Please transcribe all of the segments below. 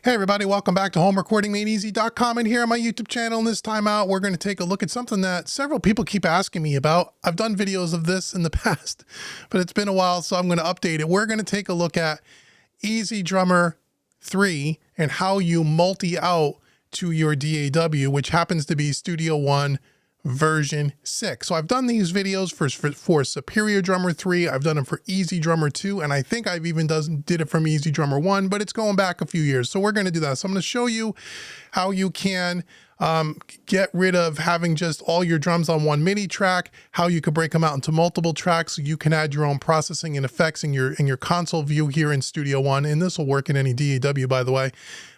Hey everybody, welcome back to HomeRecordingMadeEasy.com, and here on my YouTube channel. And this time out, we're going to take a look at something that several people keep asking me about. I've done videos of this in the past, but it's been a while, so I'm going to update it. We're going to take a look at EZdrummer 3 and how you multi-out to your DAW, which happens to be Studio One version 6. So I've done these videos for Superior Drummer 3. I've done them for EZdrummer 2, and I think I've even did it from EZdrummer 1, but it's going back a few years. So we're going to do that. So I'm going to show you how you can get rid of having just all your drums on one MIDI track, how you could break them out into multiple tracks so you can add your own processing and effects in your console view here in Studio One, and this will work in any DAW, by the way.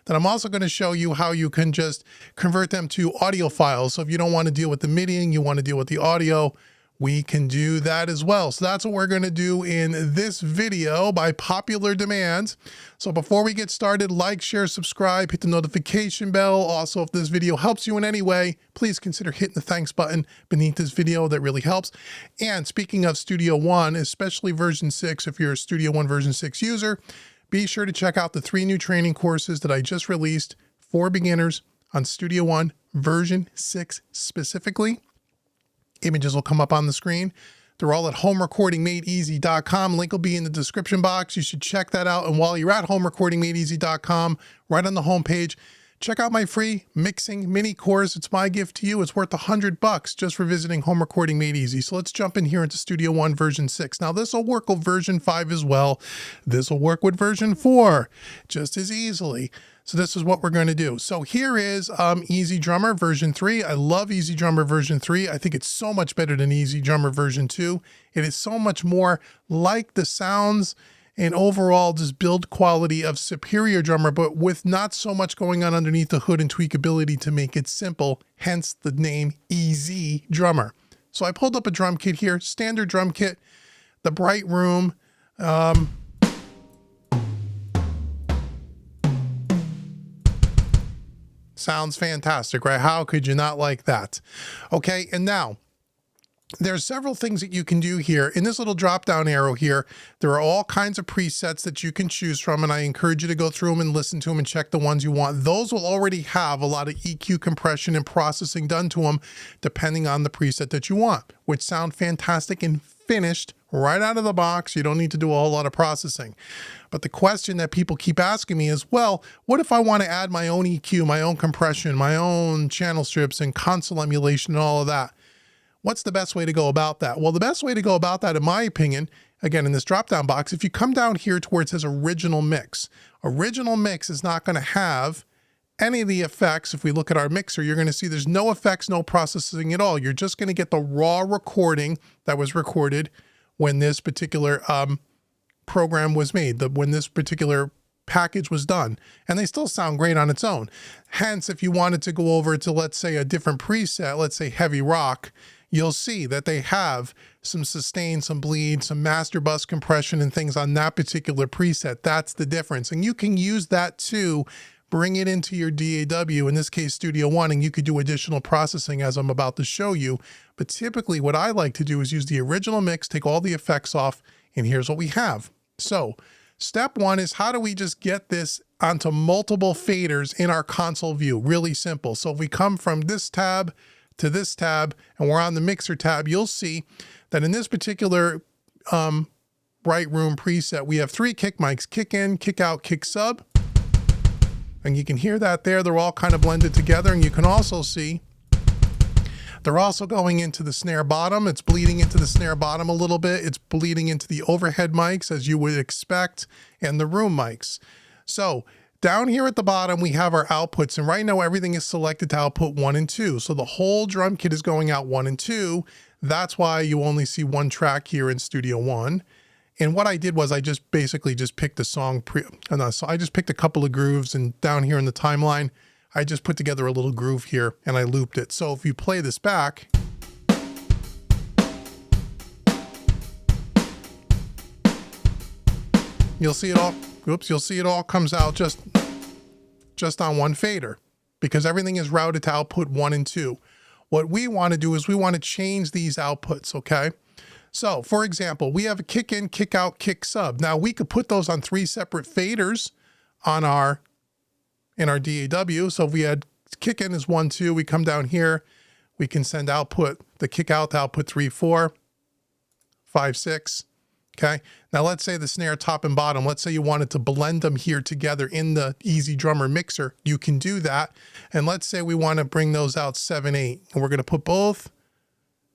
Then I'm also going to show you how you can just convert them to audio files. So if you don't want to deal with the MIDI, you want to deal with the audio, we can do that as well. So that's what we're going to do in this video by popular demand. So before we get started, like, share, subscribe, hit the notification bell. Also, if this video helps you in any way, please consider hitting the thanks button beneath this video. That really helps. And speaking of Studio One, especially version 6, if you're a Studio One version 6 user, be sure to check out the 3 new training courses that I just released for beginners on Studio One version 6 specifically. Images will come up on the screen. They're all at HomeRecordingMadeEasy.com. Link will be in the description box. You should check that out. And while you're at HomeRecordingMadeEasy.com, right on the homepage, check out my free mixing mini course. It's my gift to you. It's worth $100 just for visiting Home Recording Made Easy. So let's jump in here into Studio One version 6. Now this will work with version 5 as well. This will work with version 4 just as easily. So this is what we're going to do. So here is EZdrummer version 3. I love EZdrummer version 3. I think it's so much better than EZdrummer version 2. It is so much more like the sounds and overall just build quality of Superior Drummer, but with not so much going on underneath the hood and tweakability to make it simple, hence the name EZdrummer. So I pulled up a drum kit here, standard drum kit, the Bright Room. Sounds fantastic, right? How could you not like that? Okay, and now, there's several things that you can do here. In this little drop-down arrow here, there are all kinds of presets that you can choose from, and I encourage you to go through them and listen to them and check the ones you want. Those will already have a lot of EQ compression and processing done to them, depending on the preset that you want, which sound fantastic and finished right out of the box. You don't need to do a whole lot of processing. But the question that people keep asking me is, well, what if I want to add my own EQ, my own compression, my own channel strips and console emulation and all of that? What's the best way to go about that? Well, the best way to go about that, in my opinion, again, in this drop-down box, if you come down here to where it says Original Mix is not going to have any of the effects. If we look at our mixer, you're going to see there's no effects, no processing at all. You're just going to get the raw recording that was recorded when this particular program was made, when this particular package was done, and they still sound great on its own. Hence, if you wanted to go over to, let's say, a different preset, let's say heavy rock, you'll see that they have some sustain, some bleed, some master bus compression and things on that particular preset. That's the difference. And you can use that to bring it into your DAW, in this case Studio One, and you could do additional processing as I'm about to show you. But typically what I like to do is use the original mix, take all the effects off, and here's what we have. So step one is, how do we just get this onto multiple faders in our console view? Really simple. So if we come from this tab to this tab and we're on the mixer tab, you'll see that in this particular Bright Room preset, we have 3 kick mics: kick in, kick out, kick sub. And you can hear that there. They're all kind of blended together. And you can also see they're also going into the snare bottom. It's bleeding into the snare bottom a little bit. It's bleeding into the overhead mics, as you would expect, and the room mics. So down here at the bottom, we have our outputs. And right now, everything is selected to output 1 and 2. So the whole drum kit is going out 1 and 2. That's why you only see 1 track here in Studio One. And what I did was I just basically just picked a song. So I just picked a couple of grooves, and down here in the timeline, I just put together a little groove here and I looped it. So if you play this back, you'll see it all. Oops, you'll see it all comes out just on 1 fader, because everything is routed to output 1 and 2. What we want to do is we want to change these outputs, okay? So, for example, we have a kick in, kick out, kick sub. Now, we could put those on 3 separate faders on our in our DAW. So if we had kick in is 1, 2, we come down here, we can send output, the kick out to output 3, 4, 5, 6. Okay. Now let's say the snare top and bottom, let's say you wanted to blend them here together in the EZdrummer mixer. You can do that. And let's say we want to bring those out 7, 8, and we're going to put both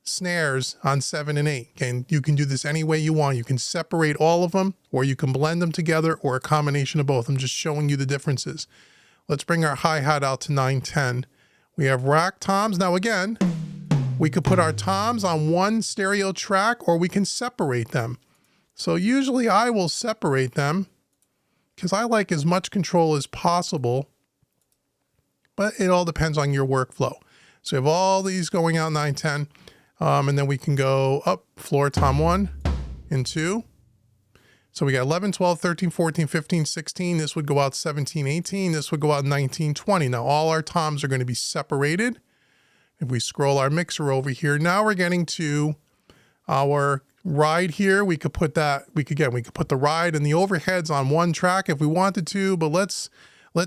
snares on 7 and 8. Okay. And you can do this any way you want. You can separate all of them, or you can blend them together, or a combination of both. I'm just showing you the differences. Let's bring our hi-hat out to 9, 10. We have rack toms. Now again, we could put our toms on one stereo track, or we can separate them. So usually I will separate them because I like as much control as possible, but it all depends on your workflow. So you have all these going out 9, 10, and then we can go up floor tom 1 and 2. So we got 11, 12, 13, 14, 15, 16. This would go out 17, 18. This would go out 19, 20. Now all our toms are going to be separated. If we scroll our mixer over here, now we're getting to our ride here. We could put that, we could put the ride and the overheads on one track if we wanted to, but let's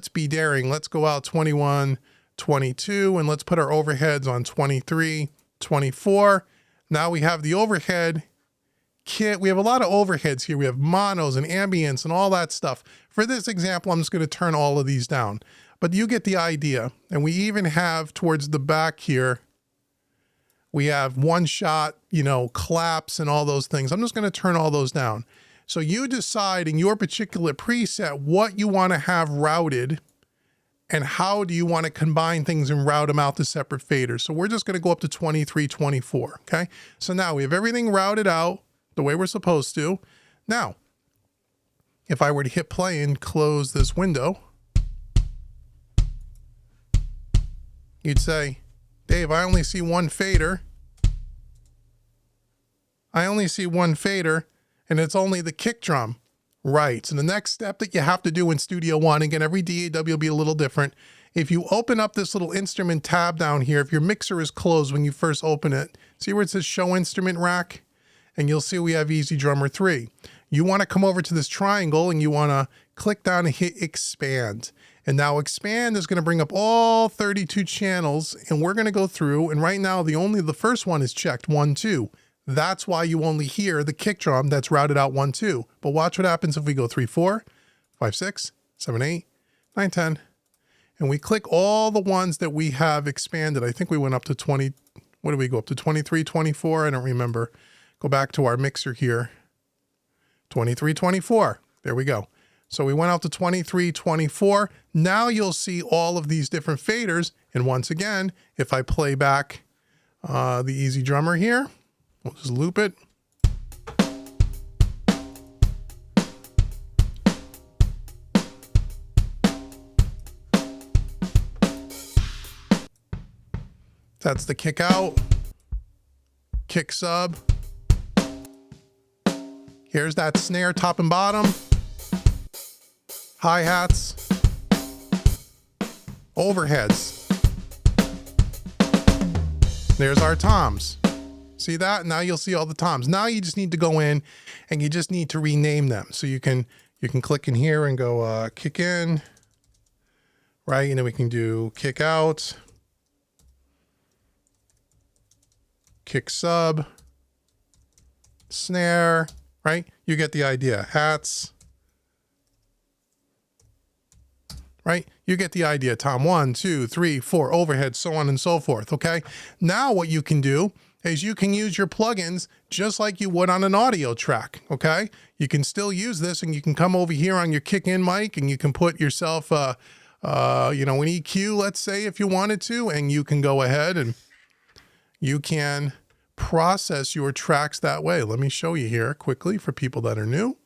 be daring. Let's go out 21, 22, and let's put our overheads on 23, 24. Now we have the overhead kit. We have a lot of overheads here. We have monos and ambients and all that stuff. For this example, I'm just going to turn all of these down, but you get the idea. And we even have towards the back here, we have one shot, claps and all those things. I'm just going to turn all those down. So you decide in your particular preset what you want to have routed and how do you want to combine things and route them out to separate faders. So we're just going to go up to 23, 24. Okay. So now we have everything routed out the way we're supposed to. Now, if I were to hit play and close this window, you'd say, Dave, I only see one fader. I only see one fader, and it's only the kick drum. Right. So the next step that you have to do in Studio One, again, every DAW will be a little different. If you open up this little instrument tab down here, if your mixer is closed when you first open it, see where it says Show Instrument Rack? And you'll see we have EZdrummer 3. You want to come over to this triangle and you want to click down and hit Expand. And now Expand is going to bring up all 32 channels, and we're going to go through, and right now the first one is checked 1, 2. That's why you only hear the kick drum that's routed out 1, 2. But watch what happens if we go 3, 4, 5, 6, 7, 8, 9, 10. And we click all the ones that we have expanded. I think we went up to 20. What did we go up to? 23, 24? I don't remember. Go back to our mixer here. 23, 24. There we go. So we went out to 23, 24. Now you'll see all of these different faders. And once again, if I play back the EZdrummer here, we'll just loop it. That's the kick out, kick sub. Here's that snare top and bottom. Hi-hats, overheads. There's our toms. See that? Now you'll see all the toms. Now you just need to go in and you just need to rename them. So you can click in here and go kick in, right? And then we can do kick out, kick sub, snare, right? You get the idea. Hats. Right? You get the idea. Tom 1, 2, 3, 4, overhead, so on and so forth. Okay. Now what you can do is you can use your plugins just like you would on an audio track. Okay. You can still use this and you can come over here on your kick in mic and you can put yourself, an EQ, let's say, if you wanted to, and you can go ahead and you can process your tracks that way. Let me show you here quickly for people that are new.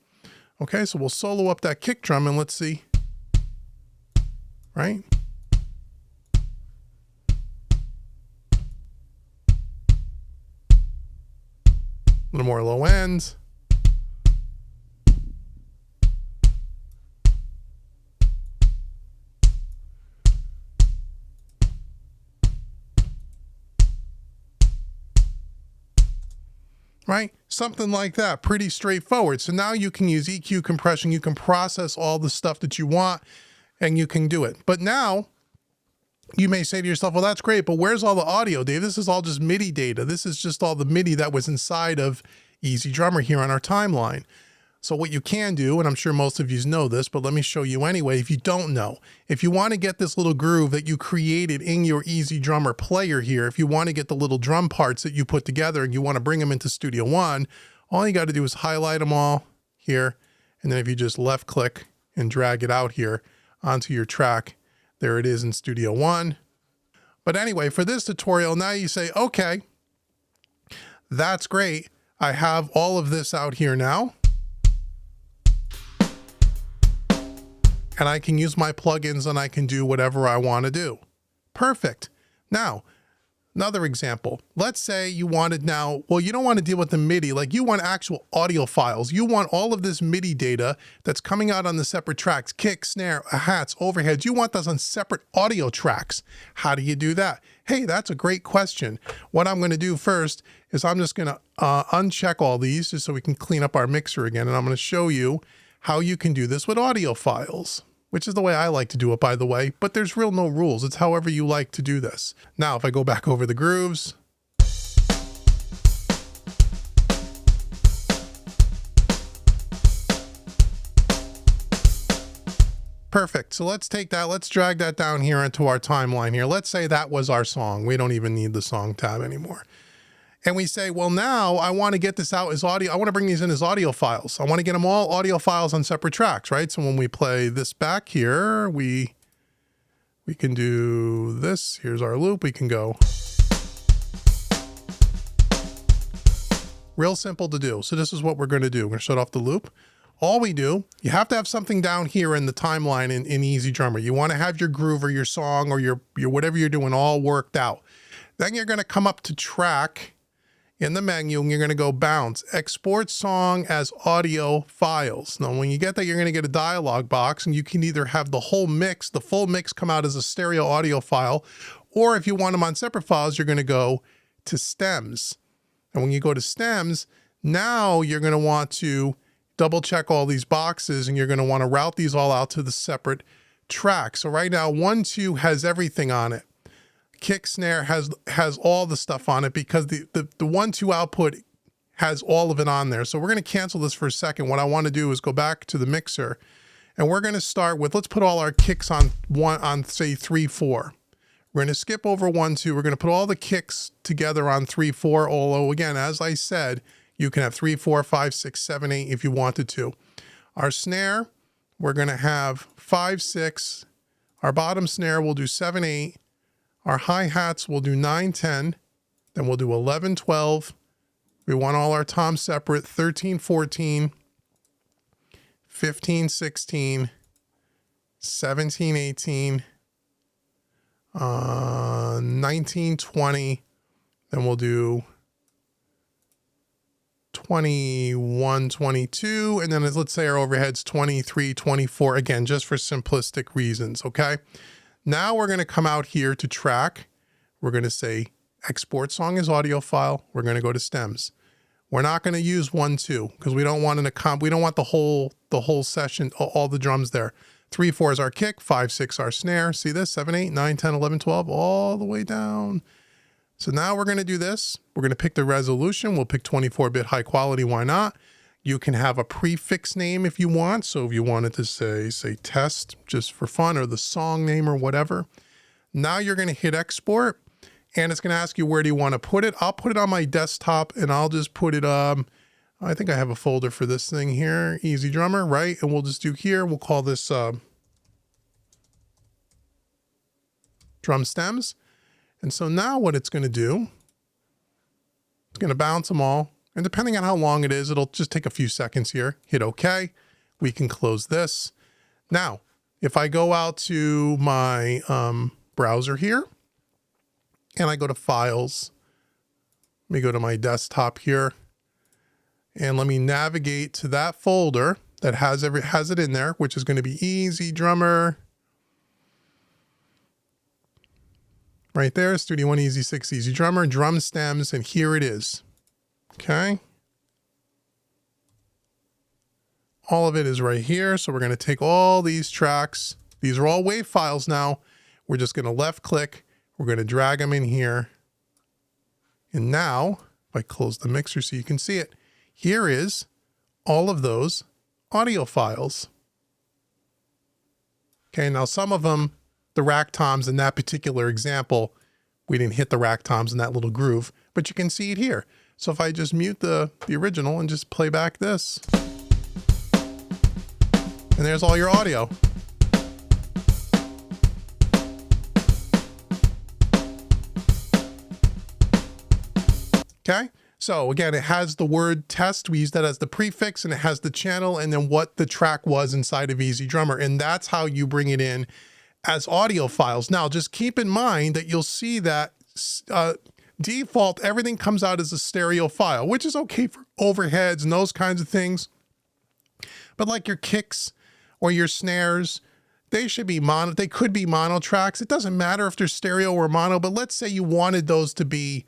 Okay. So we'll solo up that kick drum and let's see. Right? A little more low ends. Right? Something like that. Pretty straightforward. So now you can use EQ compression. You can process all the stuff that you want. and you can do it. But now you may say to yourself, well, that's great, but where's all the audio, Dave? This is all just MIDI data. This is just all the MIDI that was inside of EZdrummer here on our timeline. So what you can do, and I'm sure most of you know this, but let me show you anyway, if you don't know, if you want to get this little groove that you created in your EZdrummer player here, if you want to get the little drum parts that you put together and you want to bring them into Studio One, all you got to do is highlight them all here. And then if you just left click and drag it out here onto your track, there it is in Studio One. But anyway, for this tutorial, now you say, okay, that's great. I have all of this out here now. And I can use my plugins and I can do whatever I want to do. Perfect. Now, another example. Let's say you wanted now, well, you don't want to deal with the MIDI, like you want actual audio files. You want all of this MIDI data that's coming out on the separate tracks, kick, snare, hats, overheads. You want those on separate audio tracks. How do you do that? Hey, that's a great question. What I'm going to do first is I'm just going to uncheck all these just so we can clean up our mixer again. And I'm going to show you how you can do this with audio files, which is the way I like to do it, by the way, but there's real no rules. It's however you like to do this. Now, if I go back over the grooves, perfect. So let's take that, let's drag that down here into our timeline here. Let's say that was our song. We don't even need the song tab anymore. And we say, well, now I want to get this out as audio. I want to bring these in as audio files. I want to get them all audio files on separate tracks, right? So when we play this back here, we can do this. Here's our loop. We can go. Real simple to do. So this is what we're going to do. We're going to shut off the loop. All we do, you have to have something down here in the timeline in EZdrummer. You want to have your groove or your song or your whatever you're doing all worked out. Then you're going to come up to track in the menu, and you're going to go bounce, export song as audio files. Now, when you get that, you're going to get a dialog box, and you can either have the whole mix, the full mix come out as a stereo audio file, or if you want them on separate files, you're going to go to stems. And when you go to stems, now you're going to want to double check all these boxes, and you're going to want to route these all out to the separate tracks. So right now, 1, 2 has everything on it. Kick, snare has all the stuff on it because the 1, 2 output has all of it on there. So we're going to cancel this for a second. What I want to do is go back to the mixer, and we're going to start with, let's put all our kicks on say 3, 4. We're going to skip over 1, 2. We're going to put all the kicks together on 3, 4. Although again, as I said, you can have 3, 4, 5, 6, 7, 8 if you wanted to. Our snare, we're going to have 5, 6. Our bottom snare will do 7, 8. Our hi-hats will do 9, 10, then we'll do 11, 12. We want all our toms separate, 13, 14, 15, 16, 17, 18, 19, 20, then we'll do 21, 22, and then let's say our overhead's 23, 24, again, just for simplistic reasons, okay? Now we're going to come out here to track. We're going to say export song as audio file. We're going to go to stems. We're not going to use 1, 2 because we don't want we don't want the whole session, all the drums there. 3, 4 is our kick, 5, 6 our snare. See this? 7, 8, 9, 10, 11, 12, all the way down. So now we're going to do this. We're going to pick the resolution. We'll pick 24-bit high quality. Why not? You can have a prefix name if you want. So if you wanted to say test just for fun, or the song name or whatever. Now you're going to hit export, and it's going to ask you where do you want to put it. I'll put it on my desktop, and I'll just put it, I think I have a folder for this thing here, EZdrummer, right? And we'll just do here, we'll call this drum stems. And so now what it's going to do, it's going to bounce them all. And depending on how long it is, it'll just take a few seconds here. Hit OK. We can close this. Now, if I go out to my browser here, and I go to Files, let me go to my desktop here, and let me navigate to that folder that has it in there, which is going to be EZdrummer. Right there, Studio One EZ6 EZdrummer, drum stems, and here it is. Okay. All of it is right here. So we're going to take all these tracks These are all WAV files now. We're just going to left click. We're going to drag them in here. And now, if I close the mixer so you can see it, here is all of those audio files. Okay, now some of them, the rack toms in that particular example, we didn't hit the rack toms in that little groove, but you can see it here. So if I just mute the original and just play back this, and there's all your audio. Okay, so again, it has the word test. We use that as the prefix, and it has the channel and then what the track was inside of EZdrummer. And that's how you bring it in as audio files. Now, just keep in mind that you'll see that default, everything comes out as a stereo file, which is okay for overheads and those kinds of things. But like your kicks or your snares, they should be mono. They could be mono tracks. It doesn't matter if they're stereo or mono, but let's say you wanted those to be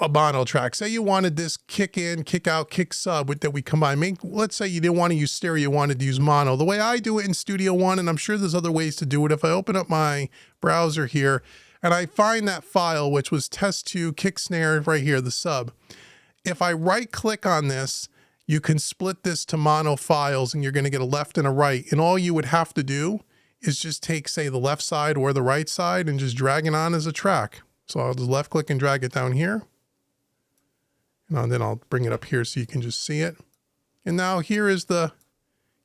a mono track. Say you wanted this kick in, kick out, kick sub that we combine. Let's say you didn't want to use stereo, you wanted to use mono. The way I do it in Studio One, and I'm sure there's other ways to do it. If I open up my browser here and I find that file, which was test2 kick snare right here, the sub. If I right click on this, you can split this to mono files and you're going to get a left and a right. And all you would have to do is just take, say, the left side or the right side and just drag it on as a track. So I'll just left click and drag it down here. And then I'll bring it up here so you can just see it. And now here is the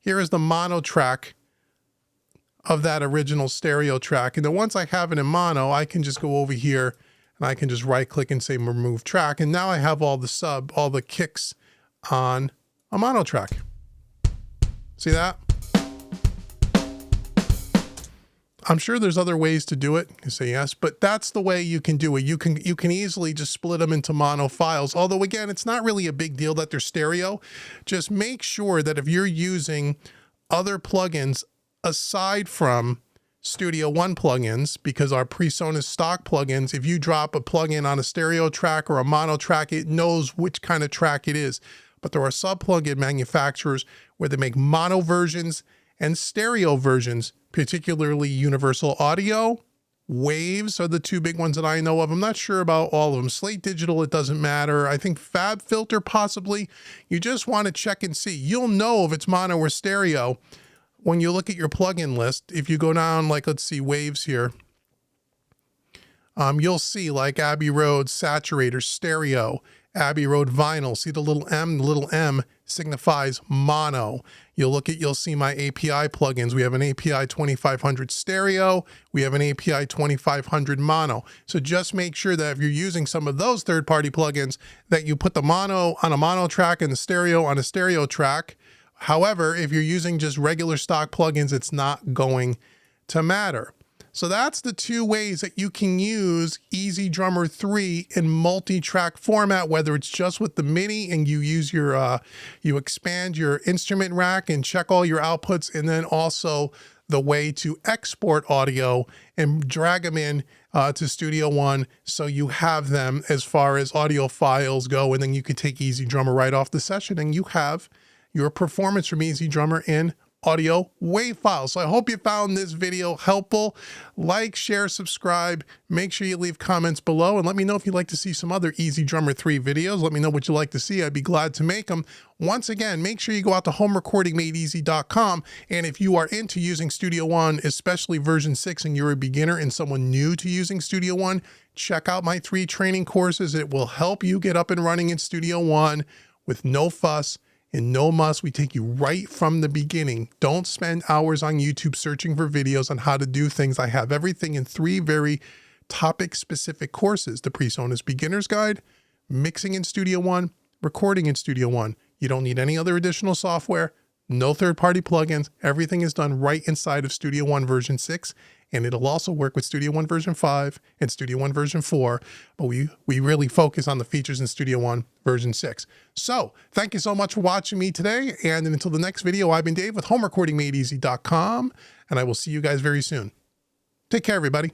mono track of that original stereo track. And then once I have it in mono, I can just go over here and I can just right click and say remove track. And now I have all the kicks on a mono track. See that? I'm sure there's other ways to do it. You say yes, but that's the way you can do it. You can easily just split them into mono files. Although again, it's not really a big deal that they're stereo. Just make sure that if you're using other plugins aside from Studio One plugins, because our PreSonus stock plugins, if you drop a plugin on a stereo track or a mono track, it knows which kind of track it is. But there are sub-plugin manufacturers where they make mono versions and stereo versions, particularly Universal Audio. Waves are the two big ones that I know of. I'm not sure about all of them. Slate Digital, it doesn't matter. I think Fab Filter possibly. You just want to check and see. You'll know if it's mono or stereo when you look at your plugin list. If you go down, like, let's see, Waves here. You'll see like Abbey Road Saturator Stereo, Abbey Road Vinyl. See the little M signifies mono. You'll see my API plugins. We have an API 2500 stereo. We have an API 2500 mono. So just make sure that if you're using some of those third-party plugins, that you put the mono on a mono track and the stereo on a stereo track. However, if you're using just regular stock plugins, it's not going to matter. So that's the two ways that you can use EZdrummer 3 in multi-track format, whether it's just with the MIDI and you use your, you expand your instrument rack and check all your outputs, and then also the way to export audio and drag them in to Studio One so you have them as far as audio files go, and then you can take EZdrummer right off the session and you have your performance from EZdrummer in audio WAV files. So I hope you found this video helpful. Like, share, subscribe. Make sure you leave comments below and let me know if you'd like to see some other EZdrummer 3 videos. Let me know what you'd like to see. I'd be glad to make them. Once again, make sure you go out to homerecordingmadeeasy.com. And if you are into using Studio One, especially version 6, and you're a beginner and someone new to using Studio One, check out my 3 training courses. It will help you get up and running in Studio One with no fuss and no muss. We take you right from the beginning. Don't spend hours on YouTube searching for videos on how to do things. I have everything in 3 very topic-specific courses: the PreSonus Beginner's Guide, mixing in Studio One, recording in Studio One. You don't need any other additional software, no third-party plugins. Everything is done right inside of Studio One version 6, and it'll also work with Studio One version 5 and Studio One version 4, but we really focus on the features in Studio One version 6. So thank you so much for watching me today, and until the next video, I've been Dave with homerecordingmadeeasy.com, and I will see you guys very soon. Take care, everybody.